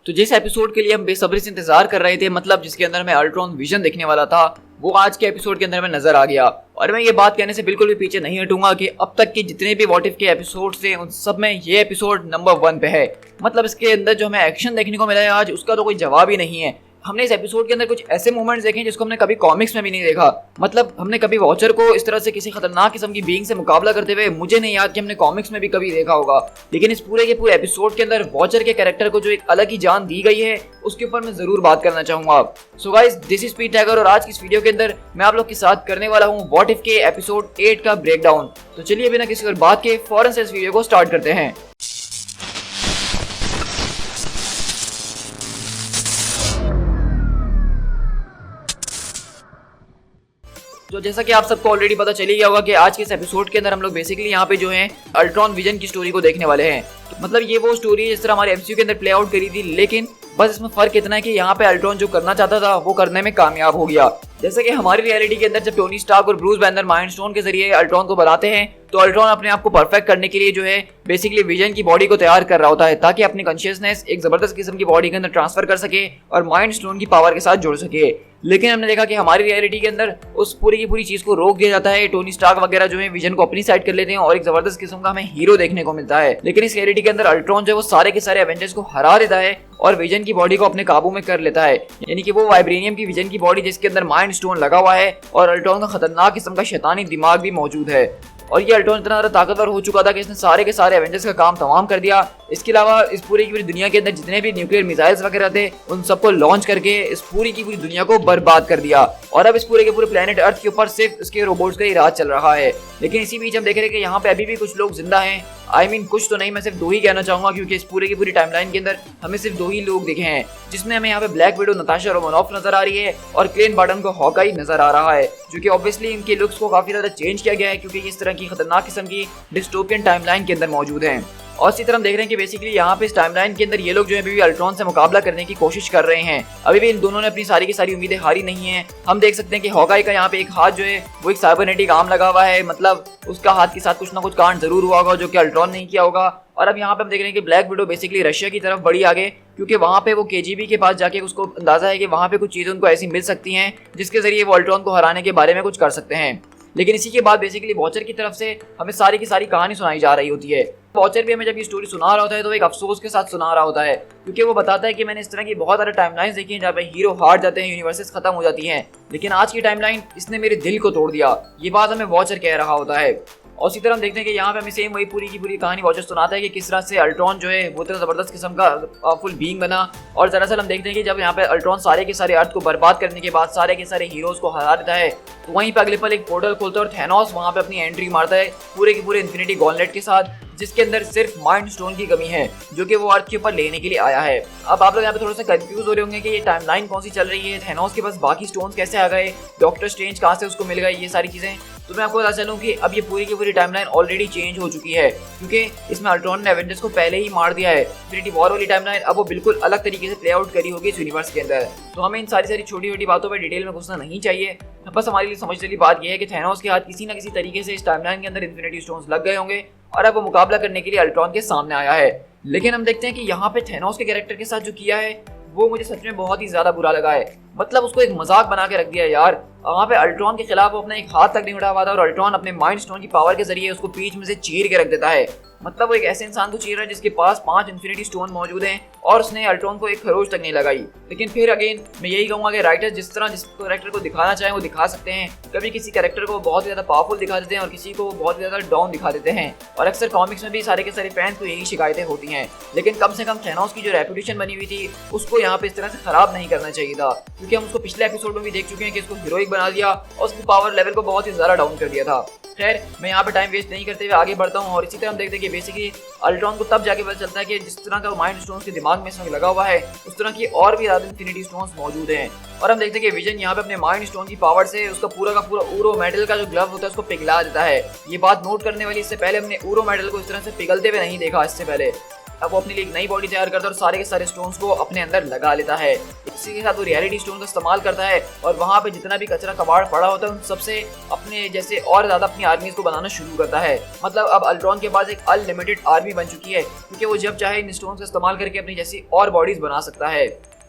तो जिस एपिसोड के लिए हम बेसब्री से इंतजार कर रहे थे, मतलब जिसके अंदर हमें अल्ट्रॉन विजन देखने वाला था, वो आज के एपिसोड के अंदर में नजर आ गया। और मैं ये बात कहने से बिल्कुल भी पीछे नहीं हटूंगा कि अब तक के जितने भी व्हाट इफ के एपिसोड थे उन सब में ये एपिसोड नंबर 1 पे है। मतलब इसके अंदर जो हमें एक्शन देखने को मिला है आज, उसका तो कोई जवाब ही नहीं है। हमने इस एपिसोड के अंदर कुछ ऐसे मोमेंट्स देखे जिसको हमने कभी कॉमिक्स में भी नहीं देखा। मतलब हमने कभी वॉचर को इस तरह से किसी खतरनाक किस्म की बीइंग से मुकाबला करते हुए मुझे नहीं याद कि हमने कॉमिक्स में भी कभी देखा होगा। लेकिन इस पूरे के पूरे एपिसोड के अंदर वॉचर के कैरेक्टर को जो एक अलग ही जान दी गई है, उसके ऊपर मैं जरूर बात करना चाहूंगा। सो गाइस, दिस इज पीट टाइगर और आज की इस वीडियो के अंदर मैं आप लोग के साथ करने वाला हूँ व्हाट इफ के एपिसोड 8 का ब्रेकडाउन। तो चलिए बिना किसी और बात के फौरन से इस वीडियो को स्टार्ट करते हैं। तो जैसा कि आप सबको ऑलरेडी पता चली गया होगा कि आज के इस एपिसोड के अंदर हम लोग बेसिकली यहाँ पे जो है अल्ट्रॉन विजन की स्टोरी को देखने वाले हैं। तो मतलब ये वो स्टोरी जिस तरह हमारे एमसीयू के अंदर प्ले आउट करी थी, लेकिन बस इसमें फर्क इतना है कि यहाँ पे अल्ट्रॉन जो करना चाहता था वो करने में कामयाब हो गया। जैसे कि हमारी रियलिटी के अंदर जब टोनी स्टार्क और ब्रूस बैनर माइंड स्टोन के जरिए अल्ट्रॉन को बनाते हैं, तो अल्ट्रॉन अपने आप को परफेक्ट करने के लिए जो है बेसिकली विजन की बॉडी को तैयार कर रहा होता है, ताकि अपनी कॉन्शियसनेस एक जबरदस्त किस्म की बॉडी के अंदर ट्रांसफर कर सके और माइंड स्टोन की पावर के साथ जुड़ सके। लेकिन हमने देखा कि हमारी रियलिटी के अंदर उस पूरी की पूरी चीज को रोक दिया जाता है। टोनी स्टार्क वगैरह जो है विजन को अपनी साइड कर लेते हैं और एक जबरदस्त किस्म का हमें हीरो देखने को मिलता है। लेकिन इस रियलिटी के अंदर अल्ट्रॉन जो है वो सारे के सारे एवेंजर्स को हरा देता है और विजन की बॉडी को अपने काबू में कर लेता है। यानी कि वो वाइब्रेनियम की विजन की बॉडी जिसके अंदर माइंड स्टोन लगा हुआ है और अल्ट्रॉन का खतरनाक किस्म का शैतानी दिमाग भी मौजूद है। और ये अल्ट्रॉन इतना ज्यादा ताकतवर हो चुका था कि इसने सारे के सारे एवेंजर्स का काम तमाम कर दिया। इसके अलावा इस पूरी की पूरी दुनिया के अंदर जितने भी न्यूक्लियर मिसाइल्स वगैरह थे उन सबको लॉन्च करके इस पूरी की पूरी दुनिया को बर्बाद कर दिया। और अब इस पूरे के पूरे प्लेनेट अर्थ के ऊपर सिर्फ इसके रोबोट्स का ही राज चल रहा है। लेकिन इसी बीच हम देख रहे हैं कि यहाँ पे अभी भी कुछ लोग जिंदा हैं। आई मीन कुछ तो नहीं, मैं सिर्फ 2 ही कहना चाहूंगा, क्योंकि इस पूरे की पूरी टाइमलाइन के अंदर हमें सिर्फ 2 ही लोग दिखे हैं, जिसमें हमें यहाँ पे ब्लैक विडो नताशा रोमानॉफ नजर आ रही है और क्लेन बार्टन को हॉकाई नजर आ रहा है, जो कि ऑब्वियसली इनके लुक्स को काफी ज्यादा चेंज किया गया है क्योंकि इस तरह की खतरनाक किस्म की डिस्टोपियन टाइमलाइन के अंदर मौजूद हैं। और इसी तरह हम देख रहे हैं कि बेसिकली यहाँ पे इस टाइमलाइन के अंदर ये लोग जो है अभी भी अल्ट्रॉन से मुकाबला करने की कोशिश कर रहे हैं। अभी भी इन दोनों ने अपनी सारी की सारी उम्मीदें हारी नहीं है। हम देख सकते हैं कि हॉकाई का यहाँ पे एक हाथ जो है वो एक साइबरनेटिक आर्म लगा हुआ है, मतलब उसका हाथ के साथ कुछ ना कुछ कांड जरूर हुआ होगा जो कि अल्ट्रॉन नहीं किया होगा। और अब यहाँ पे हम देख रहे हैं कि ब्लैक विडो बेसिकली रशिया की तरफ बढ़ी आगे, क्योंकि वहाँ पे वो केजीबी के पास जाके उसको अंदाजा है कि वहाँ पे कुछ चीजें उनको ऐसी मिल सकती हैं जिसके जरिए वो अल्ट्रॉन को हराने के बारे में कुछ कर सकते हैं। लेकिन इसी के बाद बेसिकली वॉचर की तरफ से हमें सारी की सारी कहानी सुनाई जा रही होती है। वॉचर भी हमें जब ये स्टोरी सुना रहा होता है तो एक अफसोस के साथ सुना रहा होता है, क्योंकि वो बताता है कि मैंने इस तरह की बहुत सारे टाइमलाइंस देखी हैं जहाँ पे हीरो हार जाते हैं, यूनिवर्सेस खत्म हो जाती हैं, लेकिन आज की टाइमलाइन इसने मेरे दिल को तोड़ दिया। ये बात हमें वॉचर कह रहा होता है। और इसी तरह हम देखते हैं कि यहाँ पे हमें सेम वही पूरी की पूरी कहानी वॉचर सुनाता है कि किस तरह से अल्ट्रॉन जो है वो इतना जबरदस्त किस्म का फुल बीइंग बना। और दरअसल हम देखते हैं कि जब यहाँ पे अल्ट्रॉन सारे के सारे अर्थ को बर्बाद करने के बाद सारे के सारे हीरोज को हरा देता है, तो वहीं पे अगले पल एक पोर्टल खोलता है और थैनोस वहाँ पे अपनी एंट्री मारता है पूरे के पूरे इन्फिनिटी गॉन्टलेट के साथ, जिसके अंदर सिर्फ माइंड स्टोन की कमी है जो कि वो अर्थ के ऊपर लेने के लिए आया है। अब आप लोग यहाँ पे थोड़ा सा कंफ्यूज हो रहे होंगे कि ये टाइमलाइन कौन सी चल रही है, थैनोस के पास बाकी स्टोन्स कैसे आ गए, डॉक्टर स्ट्रेंज कहाँ से उसको मिल गए, ये सारी चीजें। तो मैं आपको बता चलूं कि अब ये पूरी की पूरी टाइमलाइन ऑलरेडी चेंज हो चुकी है, क्योंकि इसमें अल्ट्रॉन ने एवेंजर्स को पहले ही मार दिया है। इन्फिनिटी वॉर वाली टाइमलाइन अब वो बिल्कुल अलग तरीके से प्ले आउट करी होगी इस यूनिवर्स के अंदर। तो हमें इन सारी छोटी छोटी बातों पर डिटेल में घुसना नहीं चाहिए। बस हमारे लिए समझने वाली बात यह है कि थैनोस के हाथ किसी न किसी तरीके से इस टाइमलाइन के अंदर इन्फिनिटी स्टोन्स लग गए होंगे और अब वो मुकाबला करने के लिए अल्ट्रॉन के सामने आया है। लेकिन हम देखते हैं कि यहाँ पे थैनोस के कैरेक्टर के साथ जो किया है वो मुझे सच में बहुत ही ज्यादा बुरा लगा है। मतलब उसको एक मजाक बना के रख दिया यार। वहाँ पे अल्ट्रॉन के खिलाफ वो अपना एक हाथ तक नहीं उठा पाता और अल्ट्रॉन अपने माइंड स्टोन की पावर के जरिए उसको बीच में से चीर के रख देता है। मतलब वो एक ऐसे इंसान को चीर रहा है जिसके पास 5 इन्फिनिटी स्टोन मौजूद हैं और उसने अल्ट्रॉन को एक खरोच तक नहीं लगाई। लेकिन फिर अगेन मैं यही कहूंगा कि राइटर्स जिस तरह जिस कैरेक्टर को दिखाना चाहें वो दिखा सकते हैं। कभी किसी कैरेक्टर को बहुत ज्यादा पावरफुल दिखा देते हैं और किसी को बहुत ज्यादा डाउन दिखा देते हैं, और अक्सर कॉमिक्स में भी सारे के सारे फैंस को यही शिकायतें होती हैं। लेकिन कम से कम थैनोस की जो रेपुटेशन बनी हुई थी उसको यहाँ पे इस तरह से खराब नहीं करना चाहिए था, क्योंकि हम उसको पिछले एपिसोड में भी देख चुके हैं कि इसको हीरोइक बना दिया और उसकी पावर लेवल को बहुत ही ज्यादा डाउन कर दिया था। खैर मैं यहाँ पे टाइम वेस्ट नहीं करते हुए आगे बढ़ता हूँ। और इसी तरह हम देखते हैं कि बेसिकली अल्ट्रॉन को तब जाके पता चलता है कि जिस तरह का माइंड स्टोन्स के दिमाग में इसमें लगा हुआ है उस तरह की और भी ज्यादा इन्फिनिटी स्टोन्स मौजूद हैं। और हम देखते हैं कि विजन यहाँ पे अपने माइंड स्टोन की पावर से उसका पूरा का पूरा ऊरो मेटल का जो ग्लव होता है उसको पिघला देता है। ये बात नोट करने वाली, इससे पहले हमने ऊरो मेटल को इस तरह से पिघलते हुए नहीं देखा इससे पहले। अब वो अपने लिए एक नई बॉडी तैयार करता है और सारे के सारे स्टोन्स को अपने अंदर लगा लेता है। इसी के साथ वो रियलिटी स्टोन का इस्तेमाल करता है और वहाँ पे जितना भी कचरा कबाड़ पड़ा होता है उन सबसे अपने जैसे और ज्यादा अपनी आर्मीज को बनाना शुरू करता है। मतलब अब अल्ट्रॉन के पास एक अनलिमिटेड आर्मी बन चुकी है, क्योंकि वो जब चाहे इन स्टोन्स का इस्तेमाल करके अपनी जैसी और बॉडीज बना सकता है।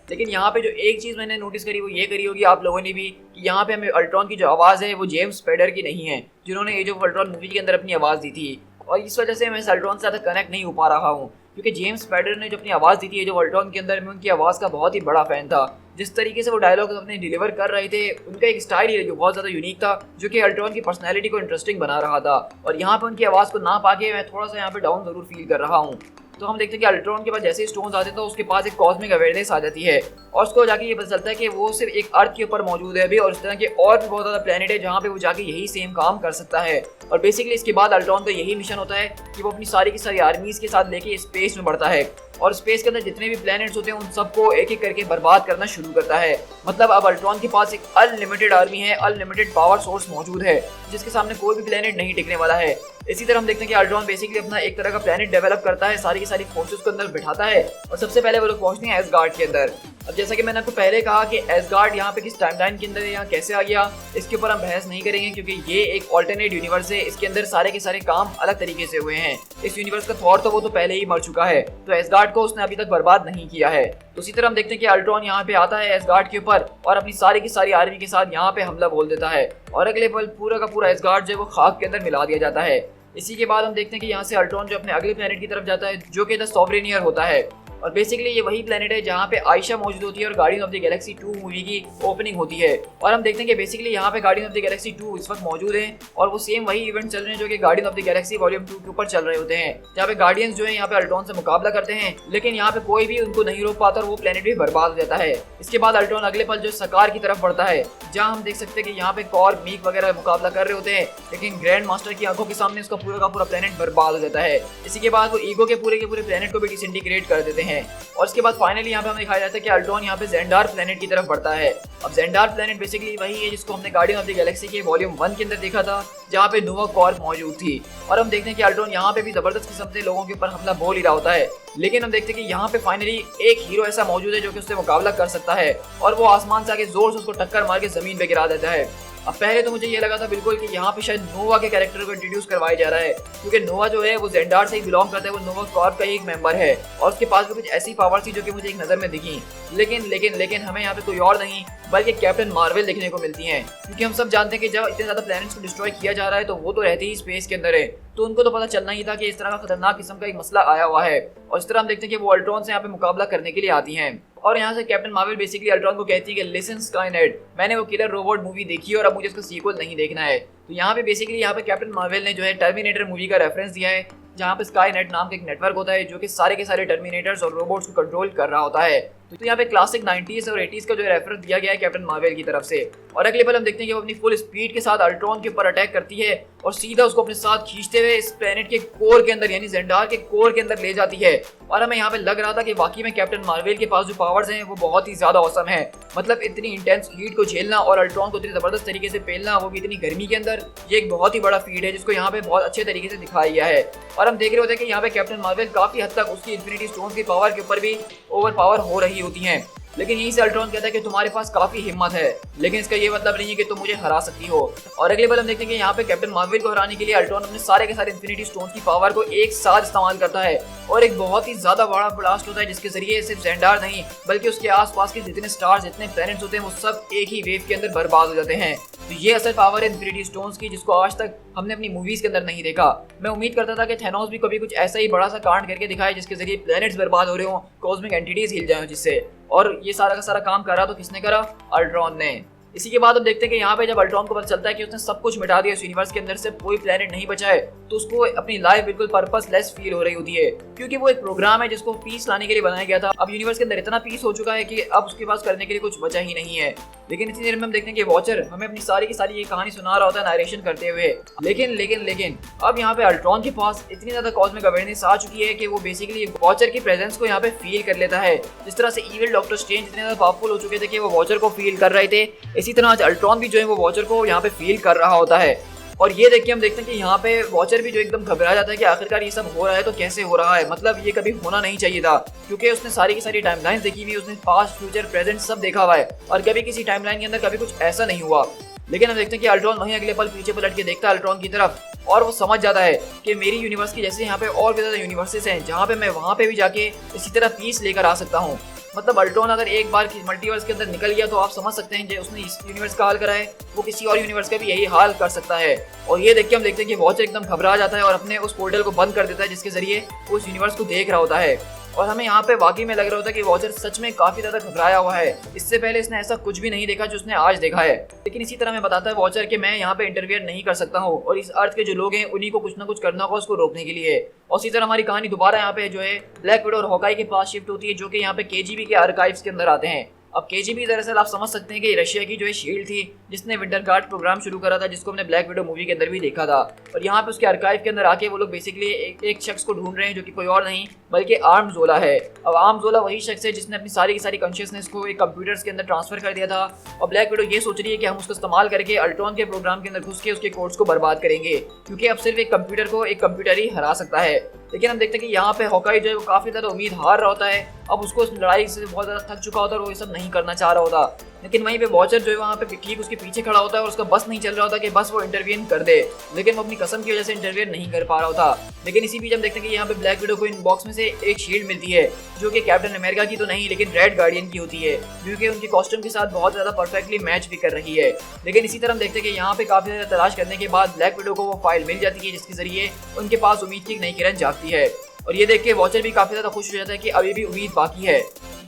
लेकिन यहाँ पे जो एक चीज मैंने नोटिस करी वो ये करी होगी आप लोगों ने भी, कि यहाँ पे हमें अल्ट्रॉन की जो आवाज़ है वो जेम्स स्पेडर की नहीं है, जिन्होंने एज ऑफ अल्ट्रॉन मूवी के अंदर अपनी आवाज़ दी थी। और इस वजह से मैं इस अल्ट्रॉन से ज़्यादा कनेक्ट नहीं हो पा रहा हूँ, क्योंकि जेम्स स्पेडर ने जो अपनी आवाज़ दी थी एज ऑफ अल्ट्रॉन के अंदर, मैं उनकी आवाज़ का बहुत ही बड़ा फैन था। जिस तरीके से वो डायलॉग अपने डिलीवर कर रहे थे, उनका एक स्टाइल ही जो बहुत ज़्यादा यूनिक था, जो कि अल्ट्रॉन की पर्सनैलिटी को इंटरेस्टिंग बना रहा था। और यहाँ पे उनकी आवाज़ को ना पाके मैं थोड़ा सा यहाँ पे डाउन ज़रूर फील कर रहा हूँ। तो हम देखते हैं कि अल्ट्रॉन के पास जैसे ही स्टोन्स आते हैं तो उसके पास एक कॉस्मिक अवेयरनेस आ जाती है और उसको जाके ये पता चलता है कि वो सिर्फ एक अर्थ के ऊपर मौजूद है अभी, और इस तरह के और भी बहुत ज़्यादा प्लेनेट है जहाँ पे वो जाके यही सेम काम कर सकता है। और बेसिकली इसके बाद अल्ट्रॉन का यही मिशन होता है कि वो अपनी सारी की सारी आर्मीज के साथ लेके स्पेस में बढ़ता है और स्पेस के अंदर जितने भी प्लैनेट्स होते हैं उन सबको एक एक करके बर्बाद करना शुरू करता है। मतलब अब अल्ट्रॉन के पास एक अनलिमिटेड आर्मी है, अनलिमिटेड पावर सोर्स मौजूद है, जिसके सामने कोई भी प्लैनेट नहीं टिकने वाला है। इसी तरह हम देखते हैं कि अल्ट्रॉन बेसिकली अपना एक तरह का प्लैनेट डेवलप करता है, सारी की सारी फोर्सेस को अंदर बिठाता है और सबसे पहले वो लोग पहुंचते हैं एसगार्ड के अंदर। अब जैसा कि मैंने आपको पहले कहा कि एसगार्ड यहाँ पे किस टाइमलाइन के अंदर यहाँ कैसे आ गया, इसके ऊपर हम बहस नहीं करेंगे, क्योंकि ये एक ऑल्टरनेट यूनिवर्स है। इसके अंदर सारे के सारे काम अलग तरीके से हुए हैं। इस यूनिवर्स का थॉर तो वो तो पहले ही मर चुका है, तो एसगार्ड को उसने अभी तक बर्बाद नहीं किया है। तो इसी तरह हम देखते हैं कि अल्ट्रॉन यहाँ पे आता है एसगार्ड के ऊपर और अपनी सारी की सारी आर्मी के साथ यहाँ पे हमला बोल देता है और अगले पल पूरा का पूरा एसगार्ड जो है वो खाक के अंदर मिला दिया जाता है। इसी के बाद हम देखते हैं कि यहाँ से अल्ट्रॉन जो अपने अगले प्लेनेट की तरफ जाता है, जो कि द सॉवरेनियर होता है। और बेसिकली ये वही प्लेनेट है जहाँ पे आयशा मौजूद होती है और guardian of the Galaxy 2 movie की ओपनिंग होती है। और हम देखते हैं कि बेसिकली यहाँ पे गार्डियन ऑफ द गैलेक्सी 2 इस वक्त मौजूद है और वो सेम वही इवेंट चल रहे हैं जो कि guardian of the Galaxy volume 2 के ऊपर चल रहे होते हैं, जहाँ पे गार्डियंस जो है यहाँ पे अल्ट्रॉन से मुकाबला करते हैं, लेकिन यहाँ पे कोई भी उनको नहीं रोक पाता और वो प्लेनेट भी बर्बाद हो जाता है। इसके बाद अल्ट्रॉन अगले पल जो सकार की तरफ बढ़ता है, जहाँ हम देख सकते हैं कि यहाँ पे कॉर्ब, मीक वगैरह मुकाबला कर रहे होते हैं, लेकिन ग्रैंड मास्टर की आंखों के सामने उसका पूरा का पूरा प्लेनेट बर्बाद हो जाता है। इसी के बाद वो ईगो के पूरे प्लेनेट को भी डिसइंटीग्रेट कर देते हैं और इसके बाद फाइनली यहाँ पे हमें दिखाया जाता है कि अल्ट्रॉन यहाँ पे ज़ेंडार प्लेनेट की तरफ बढ़ता है। अब ज़ेंडार प्लेनेट बेसिकली वही है जिसको हमने गार्डियन ऑफ द गैलेक्सी के वॉल्यूम 1 के अंदर देखा था, जहाँ पे नोवा कॉर्प मौजूद थी। और हम देखते हैं कि अल्ट्रॉन यहाँ पे भी जबरदस्त किस्म से लोगों के ऊपर हमला बोल ही रहा होता है, लेकिन हम देखते हैं कि यहाँ पे फाइनली एक हीरो ऐसा मौजूद है जो कि उससे मुकाबला कर सकता है और वो आसमान से आके जोर से उसको टक्कर मार के जमीन पे गिरा देता है। अब पहले तो मुझे ये लगा था बिल्कुल कि यहाँ पे शायद नोवा के कैरेक्टर को इंट्रोड्यूस करवाया जा रहा है, क्योंकि नोवा जो है वो ज़ेंडार से ही बिलोंग करता है, वो नोवा कॉर्प का ही एक मेंबर है और उसके पास भी कुछ ऐसी पावर थी जो कि मुझे एक नज़र में दिखी। लेकिन हमें यहाँ पे कोई और नहीं बल्कि कैप्टन मार्वल देखने को मिलती हैं, क्योंकि हम सब जानते हैं कि जब इतने ज़्यादा प्लैनेट्स को डिस्ट्रॉय किया जा रहा है तो वो तो रहती ही स्पेस के अंदर है, तो उनको तो पता चलना ही था कि इस तरह का खतरनाक किस्म का एक मसला आया हुआ है। और इस तरह हम देखते हैं कि वो अल्ट्रॉन से यहाँ पे मुकाबला करने के लिए आती हैं और यहाँ से कैप्टन मार्वल बेसिकली अल्ट्रॉन को कहती है कि लिसन स्काईनेट, मैंने वो किलर रोबोट मूवी देखी है और अब मुझे उसका सीक्वल नहीं देखना है। तो यहाँ पे बेसिकली यहाँ पे कैप्टन मार्वल ने जो है टर्मिनेटर मूवी का रेफरेंस दिया है, जहाँ पे स्काईनेट नाम का एक नेटवर्क होता है जो कि सारे के सारे टर्मिनेटर्स और रोबोट्स को कंट्रोल कर रहा होता है। तो यहाँ पे क्लासिक 90s और 80s का जो रेफरेंस दिया गया है कैप्टन मार्वल की तरफ से। और अगले पल हम देखते हैं कि वो अपनी फुल स्पीड के साथ अल्ट्रॉन के ऊपर अटैक करती है और सीधा उसको अपने साथ खींचते हुए इस प्लेनेट के कोर के अंदर यानी ज़ेंडार के कोर के अंदर ले जाती है। और हमें यहाँ पे लग रहा था कि वाकई में कैप्टन मार्वल के पास जो पावर्स हैं वो बहुत ही ज्यादा औसम है। मतलब इतनी इंटेंस हीट को झेलना और अल्ट्रॉन को इतनी जबरदस्त तरीके से पेलना, वो भी इतनी गर्मी के अंदर, ये एक बहुत ही बड़ा फीट है जिसको यहाँ पे बहुत अच्छे तरीके से दिखाया गया है। और हम देख रहे होते हैं कि यहाँ पे कैप्टन मार्वल काफी हद तक उसकी इन्फिनिटी स्टोन्स की पावर के ऊपर भी ओवर पावर हो रही होती हैं, लेकिन यहीं से अल्ट्रॉन कहता है कि तुम्हारे पास काफी हिम्मत है, लेकिन इसका ये मतलब नहीं है कि तुम मुझे हरा सकती हो। और अगले बार हम देखते हैं कि यहाँ पे कैप्टन मार्वल को हराने के लिए अल्ट्रॉन अपने सारे के सारे इन्फिनिटी स्टोन्स की पावर को एक साथ इस्तेमाल करता है और एक बहुत ही ज्यादा बड़ा ब्लास्ट होता है जिसके जरिए सिर्फ ज़ेंडार नहीं बल्कि उसके आसपास के जितने स्टार्स, जितने प्लैनेट्स होते हैं वो सब एक ही वेव के अंदर बर्बाद हो जाते हैं। तो ये असल पावर है इन्फिनिटी स्टोन्स की, जिसको आज तक हमने अपनी मूवीज के अंदर नहीं देखा। मैं उम्मीद करता था कि थैनोस भी कभी कुछ ऐसा ही बड़ा सा कांड करके दिखाए जिसके जरिए प्लैनेट्स बर्बाद हो रहे हो, कॉस्मिक एंटिटीज हिल जाए जिससे, और ये सारा का सारा काम कर रहा तो किसने करा? अल्ट्रॉन ने। इसी के बाद हम देखते हैं कि यहाँ पे जब अल्ट्रॉन को पता चलता है कि उसने सब कुछ मिटा दिया, इस यूनिवर्स के अंदर से कोई प्लेनेट नहीं बचा है, तो उसको अपनी लाइफ बिल्कुल पर्पसलेस फील हो रही होती है, क्योंकि वो एक प्रोग्राम है जिसको पीस लाने के लिए बनाया गया था। अब यूनिवर्स के अंदर इतना पीस हो चुका है कि अब उसके पास करने के लिए कुछ बचा ही नहीं है। लेकिन इतनी देर में हम देखते हैं कि वॉचर हमें अपनी सारी की सारी ये कहानी सुना रहा होता है नरेशन करते हुए। लेकिन अब यहाँ पे अल्ट्रॉन के पास इतनी ज्यादा कॉस्मिक अवेयरनेस आ चुकी है कि वो बेसिकली वॉचर की प्रेजेंस को यहाँ पे फील कर लेता है। जिस तरह से इविल डॉक्टर स्ट्रेंज इतने ज्यादा पावरफुल हो चुके थे कि वो वॉचर को फील कर रहे थे, इसी तरह आज अल्ट्रॉन भी जो है वो वॉचर को यहाँ पे फील कर रहा होता है। और ये देख के हम देखते हैं कि यहाँ पे वॉचर भी जो एकदम घबरा जाता है कि आखिरकार ये सब हो रहा है तो कैसे हो रहा है, मतलब ये कभी होना नहीं चाहिए था, क्योंकि उसने सारी की सारी टाइमलाइंस देखी हुई, उसने पास्ट फ्यूचर प्रेजेंट सब देखा हुआ है और कभी किसी टाइमलाइन के अंदर कभी कुछ ऐसा नहीं हुआ। लेकिन हम देखते हैं कि अल्ट्रॉन वहीं अगले पल पीछे पलट के देखता है अल्ट्रॉन की तरफ और वो समझ जाता है कि मेरी यूनिवर्स की जैसे यहाँ पे और भी ज्यादा यूनिवर्सेस हैं जहाँ पे मैं वहाँ पे भी जाके इसी तरह पीस लेकर आ सकता हूँ। मतलब अल्ट्रॉन अगर एक बार मल्टीवर्स के अंदर निकल गया तो आप समझ सकते हैं जो उसने इस यूनिवर्स का हाल करा है वो किसी और यूनिवर्स का भी यही हाल कर सकता है। और ये देख के हम देखते हैं कि वॉचर एकदम घबरा जाता है और अपने उस पोर्टल को बंद कर देता है जिसके जरिए वो उस यूनिवर्स को देख रहा होता है। और हमें यहाँ पे वाकई में लग रहा होता है कि वॉचर सच में काफी ज्यादा घबराया हुआ है, इससे पहले इसने ऐसा कुछ भी नहीं देखा जो उसने आज देखा है। लेकिन इसी तरह में बताता है वॉचर कि मैं यहाँ पे इंटरफेयर नहीं कर सकता हूँ और इस अर्थ के जो लोग हैं उन्हीं को कुछ ना कुछ करना होगा उसको रोकने के लिए। और इसी तरह हमारी कहानी दोबारा यहाँ पे जो है ब्लैक विडो और हॉकाई के पास शिफ्ट होती है जो कि यहाँ पे केजीबी के आर्काइव्स के अंदर आते हैं। अब केजीबी दरअसल आप समझ सकते हैं कि रशिया की जो है शील्ड थी जिसने विंटर गार्ड प्रोग्राम शुरू करा था, जिसको हमने ब्लैक विडो मूवी के अंदर भी देखा था। और यहाँ पे उसके आर्काइव के अंदर आके वो लोग बेसिकली एक शख्स को ढूंढ रहे हैं जो कि कोई और नहीं बल्कि आर्म जोला है। अब आर्म जोला वही शख्स है जिसने अपनी सारी की सारी कॉन्शियसनेस को एक कंप्यूटर्स के अंदर ट्रांसफर कर दिया था और ब्लैक विडो ये सोच रही है कि हम उसको इस्तेमाल करके अल्ट्रॉन के प्रोग्राम के अंदर घुस के उसके कोड्स को बर्बाद करेंगे, क्योंकि अब सिर्फ एक कंप्यूटर को एक कंप्यूटर ही हरा सकता है। लेकिन हम देखते हैं कि यहाँ पे हॉकाई जो है वो काफी ज्यादा उम्मीद हार रहा होता है, अब उसको इस लड़ाई से बहुत ज्यादा थक चुका होता है और वो ये सब नहीं करना चाह रहा होता। लेकिन वहीं पे वॉचर जो है वहाँ पे ठीक उसके पीछे खड़ा होता है और उसका बस नहीं चल रहा होता कि बस वो इंटरवीन कर दे, लेकिन वो अपनी कसम की वजह से इंटरवीन नहीं कर पा रहा होता। लेकिन इसी बीच हम देखते हैं कि यहाँ पे ब्लैक विडो को इन बॉक्स में से एक शील्ड मिलती है जो कि कैप्टन अमेरिका की तो नहीं लेकिन रेड गार्डियन की होती है, जो कि उनके कॉस्ट्यूम के साथ बहुत ज्यादा परफेक्टली मैच भी कर रही है। लेकिन इसी तरह हम देखते हैं कि यहाँ पे काफी ज्यादा तलाश करने के बाद ब्लैक विडो को वो फाइल मिल जाती है जिसके जरिए उनके पास उम्मीद की एक नई किरण जागती है। और ये देख के वॉचर भी काफी ज्यादा खुश हो जाता है कि अभी भी उम्मीद बाकी है।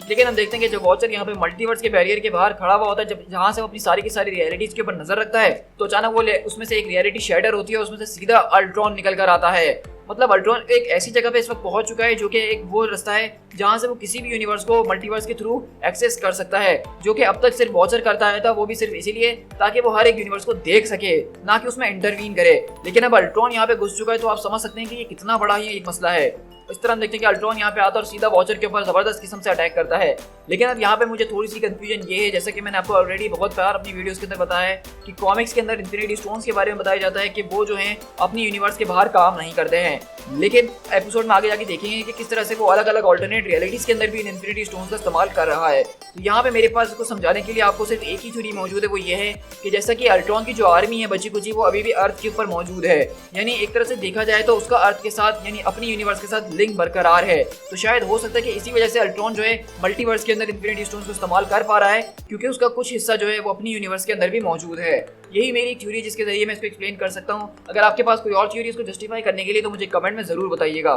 लेकिन हम देखते हैं कि जब वॉचर यहाँ पे मल्टीवर्स के बैरियर के बाहर खड़ा हुआ होता है, जब जहाँ से वो अपनी सारी की सारी रियलिटीज के ऊपर नजर रखता है तो अचानक वो उसमें से एक रियलिटी शेडर होती है, उसमें से सीधा अल्ट्रॉन निकल कर आता है। मतलब अल्ट्रॉन एक ऐसी जगह पे इस वक्त पहुंच चुका है जो कि एक वो रास्ता है जहां से वो किसी भी यूनिवर्स को मल्टीवर्स के थ्रू एक्सेस कर सकता है, जो कि अब तक सिर्फ वॉचर करता है था, वो भी सिर्फ इसीलिए ताकि वो हर एक यूनिवर्स को देख सके, ना कि उसमें इंटरवीन करे। लेकिन अब अल्ट्रॉन यहाँ पे घुस चुका है तो आप समझ सकते हैं कि ये कितना बड़ा ही एक मसला है। इस तरह हम देखते हैं कि अल्ट्रॉन यहाँ पे आता है और सीधा वॉचर के ऊपर जबरदस्त किस्म से अटैक करता है। लेकिन अब यहाँ पे मुझे थोड़ी सी कंफ्यूजन ये है, जैसे कि मैंने आपको ऑलरेडी बहुत बार अपनी वीडियोस के अंदर बताया है कि कॉमिक्स के अंदर इन्फिनिटी स्टोन्स के बारे में बताया जाता है कि वो जो हैं अपनी यूनिवर्स के बाहर काम नहीं करते हैं। लेकिन एपिसोड में आगे जाके देखेंगे कि किस तरह से वो अलग अलग ऑल्टरनेट रियलिटीज के अंदर भी इन इन्फिनिटी स्टोन्स का इस्तेमाल कर रहा है। तो यहाँ पे मेरे पास इसको समझाने के लिए आपको सिर्फ एक ही थ्योरी मौजूद है, वो ये है कि जैसा कि अल्ट्रॉन की जो आर्मी है बची कुची वो अभी भी अर्थ के ऊपर मौजूद है, यानी एक तरह से देखा जाए तो उसका अर्थ के साथ यानी अपनी यूनिवर्स के साथ लिंक बरकरार है। तो शायद हो सकता है कि इसी वजह से अल्ट्रॉन जो है मल्टीवर्स के अंदर इन्फिनिटी स्टोन्स को इस्तेमाल कर पा रहा है, क्योंकि उसका कुछ हिस्सा जो है वो अपनी यूनिवर्स के अंदर भी मौजूद है। यही मेरी एक थ्योरी जिसके जरिए मैं इसको एक्सप्लेन कर सकता हूँ। अगर आपके पास कोई और थ्योरी इसको जस्टिफाई करने के लिए तो मुझे कमेंट में जरूर बताइएगा।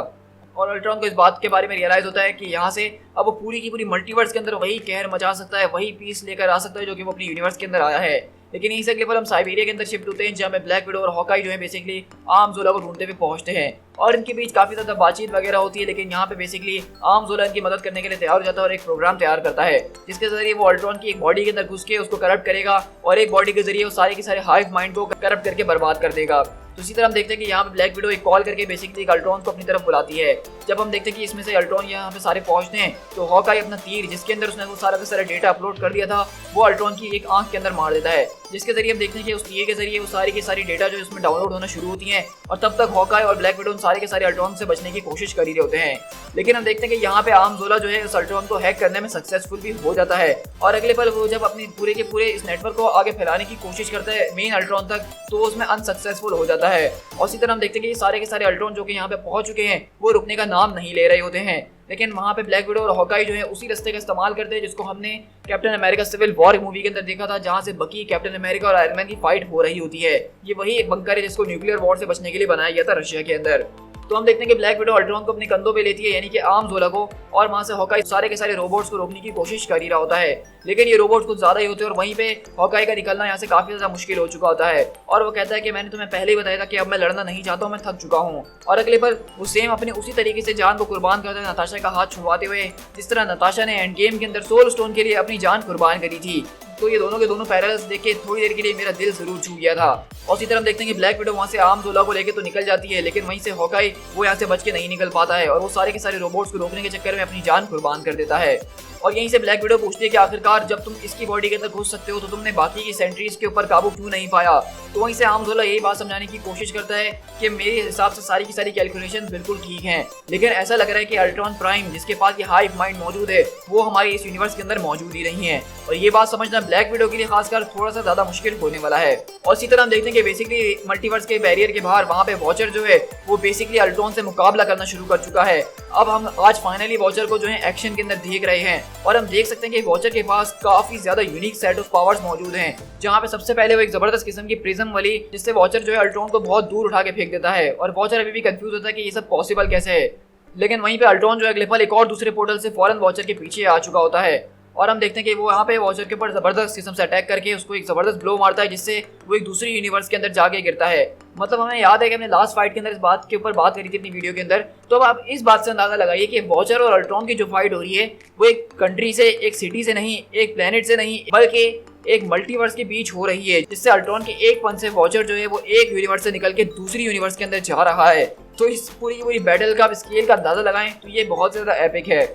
और अल्ट्रॉन को इस बात के बारे में रियलाइज होता है कि यहाँ से अब वो पूरी की पूरी मल्टीवर्स के अंदर वही कहर मचा सकता है, वही पीस लेकर आ सकता है जो कि वो अपनी यूनिवर्स के अंदर आया है। लेकिन यहीं से अगले पल हम साइबेरिया के अंदर शिफ्ट होते हैं जहाँ पे ब्लैक विडो और हॉकाई जो है बेसिकली आर्म जोला को ढूंढते हुए पहुंचते हैं और इनके बीच काफी ज्यादा बातचीत वगैरह होती है। लेकिन यहाँ पे बेसिकली आर्म जोला इनकी मदद करने के लिए तैयार हो जाता है और एक प्रोग्राम तैयार करता है जिसके जरिए वो अल्ट्रॉन की एक बॉडी के अंदर घुस के उसको करप्ट करेगा और एक बॉडी के जरिए वो सारे के सारे हाइव माइंड को करप्ट करके बर्बाद कर देगा। तो इसी तरह हम देखते हैं कि यहाँ पे ब्लैक विडो एक कॉल करके बेसिकली एक अल्ट्रॉन को अपनी तरफ बुलाती है। जब हम देखते हैं कि इसमें से अल्ट्रॉन यहाँ पे सारे पहुंचते हैं तो हॉकाई अपना तीर जिसके अंदर उसने वो सारा का सारा डेटा अपलोड कर दिया था वो अल्ट्रॉन की एक आंख के अंदर मार देता है, जिसके जरिए हम देखते हैं कि उस तीर के जरिए वो सारी की सारी डेटा जो इसमें डाउनलोड होना शुरू होती है और तब तक हॉकाई और ब्लैक विडो सारे के सारे अल्ट्रॉन से बचने की कोशिश कर ही रहे होते हैं। लेकिन हम देखते हैं कि यहाँ पे आर्म जोला जो है उस अल्ट्रॉन को हैक करने में सक्सेसफुल भी हो जाता है और अगले पल वो जब अपनी पूरे के पूरे इस नेटवर्क को आगे फैलाने की कोशिश करता है मेन अल्ट्रॉन तक तो उसमें अनसक्सेसफुल हो जाता है। और इसी तरह हम देखते हैं कि ये सारे के सारे अल्ट्रॉन जो कि यहाँ पे पहुंच चुके हैं वो रुकने का नाम नहीं ले रहे होते हैं। लेकिन वहाँ पे ब्लैक विडो और हॉकाई जो है उसी रास्ते का इस्तेमाल करते हैं जिसको हमने Captain America Civil War movie के अंदर देखा था, जहाँ से बकी, कैप्टन अमेरिका और आयरन मैन की फाइट हो रही होती है। ये वही एक बंकर है जिसको न्यूक्लियर वॉर से बचने के लिए बनाया गया था रशिया के अंदर। तो हम देखते हैं कि ब्लैक विडो अल्ट्रॉन को अपने कंधों पे लेती है यानी कि आर्म जोला को, और वहां से हॉकाई सारे के सारे रोबोट्स को रोकने की कोशिश कर ही रहा होता है। लेकिन ये रोबोट्स कुछ ज्यादा ही होते हैं और वहीं पे हॉकाई का निकलना यहाँ से काफी ज्यादा मुश्किल हो चुका होता है और वो कहता है कि मैंने तुम्हें पहले ही बताया था कि अब मैं लड़ना नहीं चाहता हूँ, मैं थक चुका हूँ। और अगले पर वो सेम अपने उसी तरीके से जान को कुर्बान करता है नताशा का हाथ छुड़वाते हुए, जिस तरह नताशा ने एंड गेम के अंदर सोल स्टोन के लिए अपनी जान कुर्बान करी थी। तो ये दोनों के दोनों पैरेलल्स देख के थोड़ी देर के लिए मेरा दिल जरूर छू गया था। और इसी तरह हम देखते हैं कि ब्लैक विडो वहाँ से आर्म जोला को लेके तो निकल जाती है, लेकिन वहीं से हॉकाई वो यहाँ से बच के नहीं निकल पाता है और वो सारे के सारे रोबोट्स को रोकने के चक्कर में अपनी जान कुर्बान कर देता है। और यहीं से ब्लैक विडो पूछती है कि आखिरकार जब तुम इसकी बॉडी के अंदर घुस सकते हो तो तुमने बाकी की सेंट्रीज के ऊपर काबू क्यों नहीं पाया। तो वहीं से आम जोला यही बात समझाने की कोशिश करता है कि मेरे हिसाब से सारी की सारी कैलकुलेशन बिल्कुल ठीक हैं, लेकिन ऐसा लग रहा है कि अल्ट्रॉन प्राइम जिसके पास ये हाइव माइंड मौजूद है वो हमारे इस यूनिवर्स के अंदर मौजूद ही नहीं है। और ये बात समझना ब्लैक विडो के लिए खासकर थोड़ा सा ज्यादा मुश्किल होने वाला है। और इसी तरह हम देखते हैं कि बेसिकली मल्टीवर्स के बैरियर के बाहर वहाँ पे वॉचर जो है वो बेसिकली अल्ट्रॉन से मुकाबला करना शुरू कर चुका है। अब हम आज फाइनली वॉचर को जो है एक्शन के अंदर देख रहे हैं और हम देख सकते हैं कि वॉचर के पास काफी ज्यादा यूनिक सेट ऑफ पावर्स मौजूद हैं, जहाँ पे सबसे पहले वो एक जबरदस्त किस्म की प्रिज्म वाली जिससे वॉचर जो है अल्ट्रॉन को बहुत दूर उठा के फेंक देता है और वॉचर अभी भी कंफ्यूज होता है कि ये सब पॉसिबल कैसे है। लेकिन वहीं पे अल्ट्रॉन जो है अगले पल एक और दूसरे पोर्टल से फौरन वॉचर के पीछे आ चुका होता है और हम देखते हैं कि वो यहाँ पे वॉचर के ऊपर जबरदस्त किस्म से अटैक करके उसको एक जबरदस्त ब्लो मारता है जिससे वो एक दूसरी यूनिवर्स के अंदर जाके गिरता है। मतलब हमें याद है कि हमने लास्ट फाइट के अंदर इस बात के ऊपर बात करी थी अपनी वीडियो के अंदर। तो अब आप इस बात से अंदाजा लगाइए कि वॉचर और अल्ट्रॉन की जो फाइट हो रही है वो एक कंट्री से, एक सिटी से नहीं, एक प्लेनेट से नहीं, बल्कि एक मल्टीवर्स के बीच हो रही है, जिससे अल्ट्रॉन के एक पन से वॉचर जो है वो एक यूनिवर्स से निकल के दूसरी यूनिवर्स के अंदर जा रहा है। तो इस पूरी बैटल का स्केल का अंदाजा लगाएं तो ये बहुत ज्यादा एपिक है।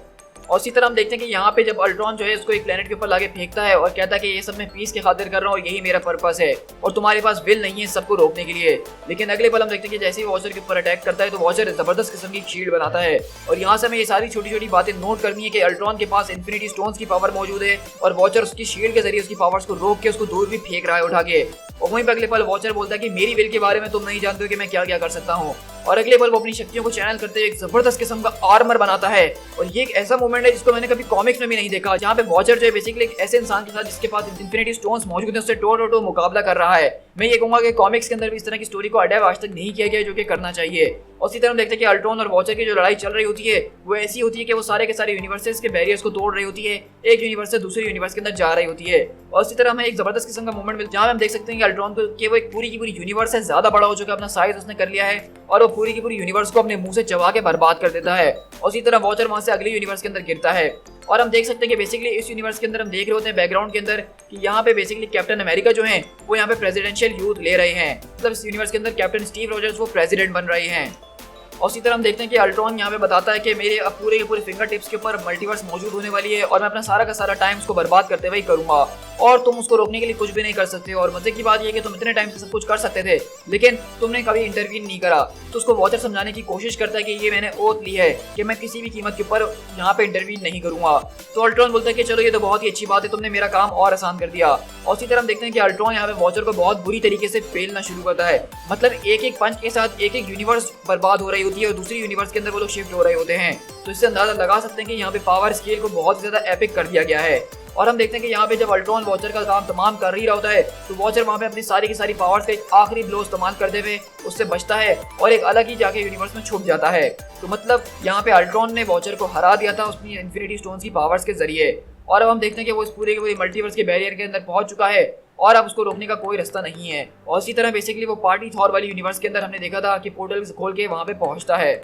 और इसी तरह हम देखते हैं कि यहाँ पे जब अल्ट्रॉन जो है उसको एक प्लेनेट के ऊपर लाके फेंकता है और कहता है कि ये सब मैं पीस के खातिर कर रहा हूँ और यही मेरा पर्पस है और तुम्हारे पास विल नहीं है सबको रोकने के लिए। लेकिन अगले पल हम देखते हैं कि जैसे ही वॉचर के ऊपर अटैक करता है तो वॉचर जबरदस्त किस्म की शील्ड बनाता है और यहाँ से हमें ये सारी छोटी छोटी बातें नोट करनी है कि अल्ट्रॉन के पास इन्फिनिटी स्टोन्स की पावर मौजूद है और वॉचर उसकी शील्ड के जरिए उसकी पावर्स को रोक के उसको दूर भी फेंक रहा है उठा के। और वहीं पर अगले पल वॉचर बोलता है कि मेरी विल के बारे में तुम नहीं जानते हो कि मैं क्या क्या कर सकता हूँ। और अगले पल वो अपनी शक्तियों को चैनल करते हुए एक जबरदस्त किस्म का आर्मर बनाता है और ये एक ऐसा मूवमेंट है जिसको मैंने कभी कॉमिक्स में भी नहीं देखा, जहाँ पे वॉचर जो है बेसिकली एक ऐसे इंसान के साथ जिसके पास इन्फिनिटी स्टोन्स मौजूद है उससे टो टू टो मुकाबला कर रहा है। मैं ये कहूंगा कि कॉमिक्स के अंदर भी इस तरह की स्टोरी को अडेप्ट आज तक नहीं किया गया जो कि करना चाहिए। और इसी तरह हम देखते हैं कि अल्ट्रॉन और वॉचर की जो लड़ाई चल रही होती है वो ऐसी होती है कि वो सारे के सारे यूनिवर्सेस के बैरियर्स को तोड़ रही होती है, एक यूनिवर्स से दूसरे यूनिवर्स के अंदर जा रही होती है। और इसी तरह हमें एक जबरदस्त किस्म का मूवमेंट मिलता है जहाँ हम देख सकते हैं कि अल्ट्रॉन को कि वो एक पूरी की पूरी यूनिवर्स से ज्यादा बड़ा हो चुका है, अपना साइज उसने कर लिया है और वो पूरी की पूरी यूनिवर्स को अपने मुंह से चबा के बर्बाद कर देता है। और इसी तरह वॉचर वहां से अगले यूनिवर्स के अंदर गिरता है और हम देख सकते हैं कि बेसिकली इस यूनिवर्स के अंदर हम देख रहे होते हैं बैकग्राउंड के अंदर कि यहाँ पे बेसिकली कैप्टन अमेरिका जो हैं वो यहाँ पे प्रेसिडेंशियल यूथ ले रहे हैं। मतलब इस यूनिवर्स के अंदर कैप्टन स्टीव रॉजर्स वो प्रेसिडेंट बन रहे हैं। और इसी तरह हम देखते हैं कि अल्ट्रॉन यहाँ पे बताता है कि मेरे अब पूरे के पूरे फिंगर टिप्स के ऊपर मल्टीवर्स मौजूद होने वाली है और मैं अपना सारा का सारा टाइम उसको बर्बाद करते हुए ही करूंगा और तुम उसको रोकने के लिए कुछ भी नहीं कर सकते। और मजे की बात यह कि तुम इतने टाइम से सब कुछ कर सकते थे लेकिन तुमने कभी इंटरवीन नहीं करा। तो उसको वॉचर समझाने की कोशिश करता है कि ये मैंने ओथ ली है कि मैं किसी भी कीमत के ऊपर यहाँ पे इंटरवीन नहीं करूंगा। तो अल्ट्रॉन बोलता है कि चलो ये तो बहुत ही अच्छी बात है, तुमने मेरा काम और आसान कर दिया। और इसी तरह हम देखते हैं कि अल्ट्रॉन यहाँ पे वॉचर को बहुत बुरी तरीके से फेलना शुरू करता है। मतलब एक एक पंच के साथ एक एक यूनिवर्स बर्बाद हो रही होती है और दूसरी यूनिवर्स के अंदर वो लोग शिफ्ट हो रहे होते हैं। तो इससे अंदाजा लगा सकते हैं कि यहाँ पे पावर स्केल को बहुत ज्यादा एपिक कर दिया गया है। और हम देखते हैं कि यहाँ पे जब अल्ट्रॉन वॉचर का काम तमाम कर ही रहा होता है तो वॉचर वहाँ पे अपनी सारी की सारी पावर्स का एक आखिरी ब्लो इस्तेमाल करते हुए उससे बचता है और एक अलग ही जाके यूनिवर्स में छुप जाता है। तो मतलब यहाँ पे अल्ट्रॉन ने वॉचर को हरा दिया था उसकी इन्फिनिटी स्टोन्स की पावर्स के जरिए। और अब हम देखते हैं कि वो इस पूरे के पूरे मल्टीवर्स के बैरियर के अंदर पहुंच चुका है और अब उसको रोकने का कोई रास्ता नहीं है। और इसी तरह बेसिकली वो पार्टी थॉर वाली यूनिवर्स के अंदर हमने देखा था कि पोर्टल खोल के वहाँ पे पहुंचता है।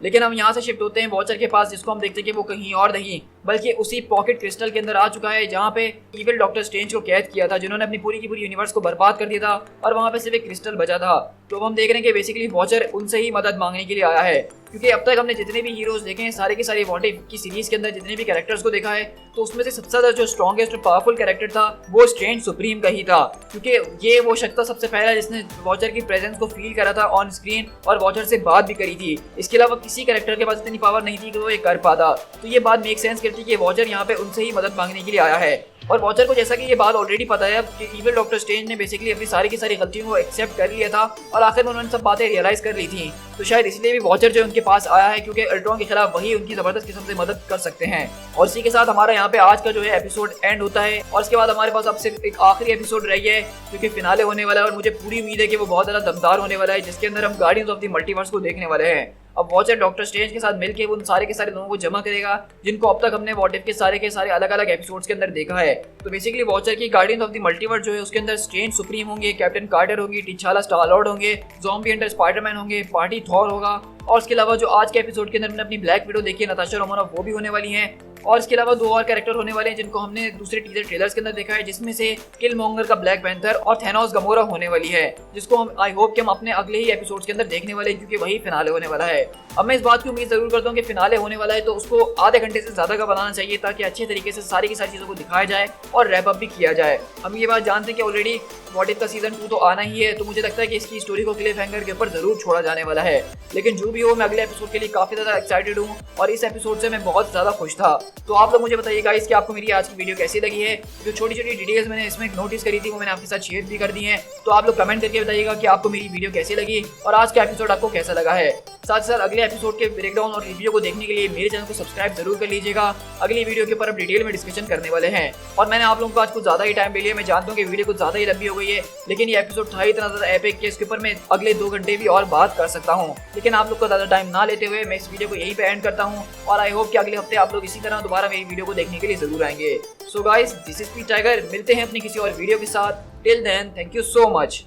लेकिन हम यहाँ से शिफ्ट होते हैं वॉचर के पास जिसको हम देखते हैं कि वो कहीं और नहीं बल्कि उसी पॉकेट क्रिस्टल के अंदर आ चुका है जहाँ पे इविल डॉक्टर स्ट्रेंज को कैद किया था जिन्होंने अपनी पूरी की पूरी यूनिवर्स को बर्बाद कर दिया था और वहाँ पे सिर्फ एक क्रिस्टल बचा था। तो हम देख रहे हैं कि बेसिकली वॉचर उनसे ही मदद मांगने के लिए आया है क्योंकि अब तक हमने जितने भी हीरोज देखे हैं सारे के सारे व्हाट इफ की सीरीज के अंदर जितने भी कैरेक्टर्स को देखा है तो उसमें से सबसे ज्यादा जो स्ट्रॉन्गेस्ट और पावरफुल कैरेक्टर था वो स्ट्रेंज सुप्रीम का ही था क्योंकि ये वो शख्स था सबसे पहला जिसने वॉचर की प्रेजेंस को फील करा था ऑन स्क्रीन और वॉचर से बात भी करी थी। इसके अलावा किसी कैरेक्टर के पास इतनी पावर नहीं थी कि वो ये कर पाता। तो ये बात मेक सेंस करती है कि वॉचर यहाँ पे उनसे ही मदद मांगने के लिए आया है। और वॉचर को जैसा कि ये बात ऑलरेडी पता है कि इविल डॉक्टर स्ट्रेंज ने बेसिकली अपनी सारी की सारी गलतियों को एक्सेप्ट कर लिया था और आखिर में उन्होंने सब बातें रियलाइज कर ली थी। तो शायद इसलिए भी वॉचर जो उनके पास आया है क्योंकि अल्ट्रॉन के खिलाफ वही उनकी जबरदस्त किस्म से मदद कर सकते हैं। और इसी के साथ हमारा यहाँ पे आज का जो है एपिसोड एंड होता है और इसके बाद हमारे पास अब सिर्फ एक आखिरी एपिसोड रह गया है क्योंकि फिनाले होने वाला है और मुझे पूरी उम्मीद है कि वो बहुत ज्यादा दमदार होने वाला है जिसके अंदर हम गार्डियंस ऑफ द मल्टीवर्स को देखने वाले हैं। अब वॉचर डॉक्टर स्ट्रेंज के साथ मिलकर उन सारे के सारे लोगों को जमा करेगा जिनको अब तक हमने व्हाट इफ के सारे अलग अलग एपिसोड्स के अंदर देखा है। तो बेसिकली वॉचर की गार्डियंस ऑफ द मल्टीवर्स जो है उसके अंदर स्ट्रेंज सुप्रीम होंगे, कैप्टन कार्टर होंगी, टिचाला स्टार लॉर्ड होंगे, ज़ॉम्बी हंटर स्पाइडरमैन होंगे, पार्टी थॉर होगा और उसके अलावा जो आज के एपिसोड के अंदर हमने अपनी ब्लैक विडो देखी है नताशा रोमानोफ वो भी होने वाली हैं। और इसके अलावा 2 और कैरेक्टर होने वाले हैं जिनको हमने दूसरे टीजर ट्रेलर्स के अंदर देखा है, जिसमें से किलमॉन्गर का ब्लैक पैंथर और थैनोस गमोरा होने वाली है, जिसको हम आई होप कि हम अपने अगले ही एपिसोड्स के अंदर देखने वाले हैं, क्योंकि वही फिनाले होने वाला है। अब मैं इस बात की उम्मीद जरूर करता हूँ कि फिनाले होने वाला है तो उसको आधे घंटे से ज्यादा का बनाना चाहिए, ताकि अच्छे तरीके से सारी की सारी चीजों को दिखाया जाए और रैप अप भी किया जाए। हम ये बात जानते हैं कि ऑलरेडी व्हाट इफ का सीजन 2 तो आना ही है, तो मुझे लगता है कि इसकी स्टोरी को क्लिफ हैंगर के ऊपर जरूर छोड़ा जाने वाला है। लेकिन जो भी हो, मैं अगले एपिसोड के लिए काफी ज्यादा एक्साइटेड हूँ और इस एपिसोड से मैं बहुत ज्यादा खुश था। तो आप लोग मुझे बताइए गाइस कि आपको मेरी आज की वीडियो कैसी लगी है। जो छोटी छोटी डिटेल्स मैंने इसमें नोटिस करी थी वो मैंने आपके साथ शेयर भी कर दी है। तो आप लोग कमेंट करके बताइएगा कि आपको मेरी वीडियो कैसी लगी और आज का एपिसोड आपको कैसा लगा है। साथ ही साथ अगले एपिसोड के ब्रेकडाउन और रिव्यू को देखने के लिए मेरे चैनल को सब्सक्राइब जरूर कर लीजिएगा। अगली वीडियो के ऊपर अब डिटेल में डिस्कशन करने वाले हैं। और मैंने आप लोगों को आज कुछ ज्यादा ही टाइम ले लिया, मैं जानता हूँ कि वीडियो कुछ ज्यादा ही लंबी हो गई है, लेकिन ये एपिसोड था इतना ज्यादा एपिक कि इसके ऊपर मैं अगले 2 घंटे भी और बात कर सकता हूँ। लेकिन आप लोग को ज्यादा टाइम ना लेते हुए मैं इस वीडियो को यहीं पे एंड करता हूँ और आई होप कि अगले हफ्ते आप लोग इसी तरह दोबारा मेरी वीडियो को देखने के लिए जरूर आएंगे। So guys, this is P tiger, मिलते हैं अपनी किसी और वीडियो के साथ। Till then, thank you so much.